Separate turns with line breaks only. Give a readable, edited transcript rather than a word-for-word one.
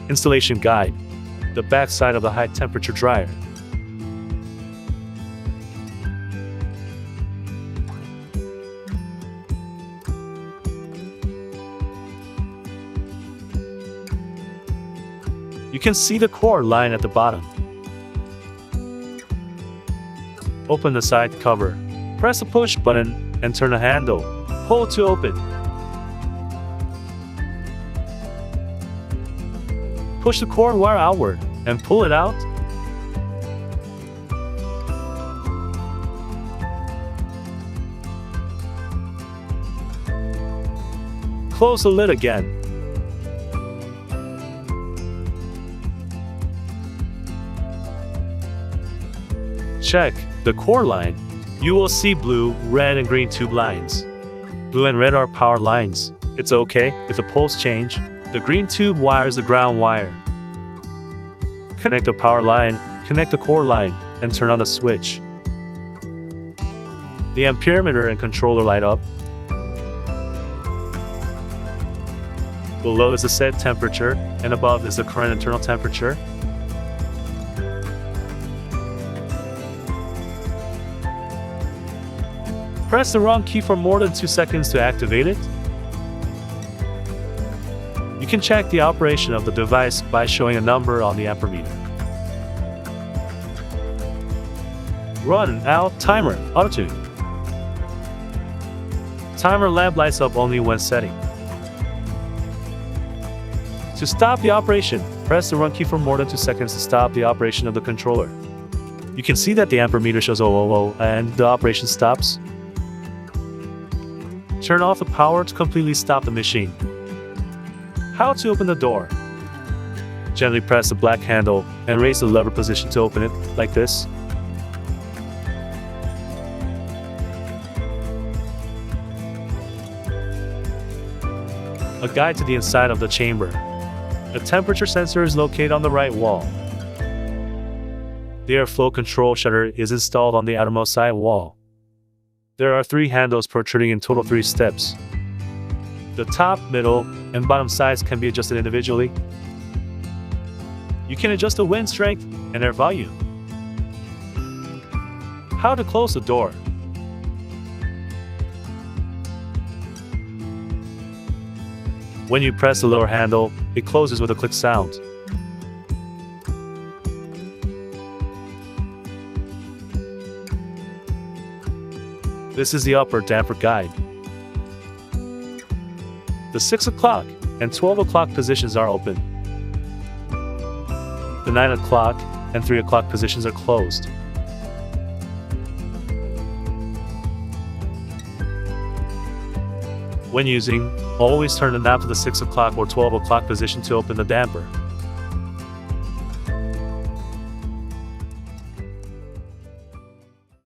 Installation guide. The back side of the high temperature dryer. You can see the cord line at the bottom. Open the side cover. Press the push button and turn the handle. Pull to open. Push the cord wire outward and pull it out. Close the lid again. Check the core line. You will see blue, red, and green tube lines. Blue and red are power lines. It's okay if the poles change. The green tube wire is the ground wire. Connect the power line, connect the core line, and turn on the switch. The amperemeter and controller light up. Below is the set temperature, and above is the current internal temperature. Press the wrong key for more than 2 seconds to activate it. You can check the operation of the device by showing a number on the amperemeter. Run out timer auto tune. Timer lamp lights up only when setting. To stop the operation, press the run key for more than 2 seconds to stop the operation of the controller. You can see that the amperemeter shows 000 and the operation stops. Turn off the power to completely stop the machine. How to open the door. Gently press the black handle and raise the lever position to open it, like this. A guide to the inside of the chamber. The temperature sensor is located on the right wall. The airflow control shutter is installed on the outermost side wall. There are 3 handles protruding in total 3 steps. The top, middle, and bottom sides can be adjusted individually. You can adjust the wind strength and air volume. How to close the door. When you press the lower handle, it closes with a click sound. This is the upper damper guide. The 6 o'clock and 12 o'clock positions are open. The 9 o'clock and 3 o'clock positions are closed. When using, always turn the knob to the 6 o'clock or 12 o'clock position to open the damper.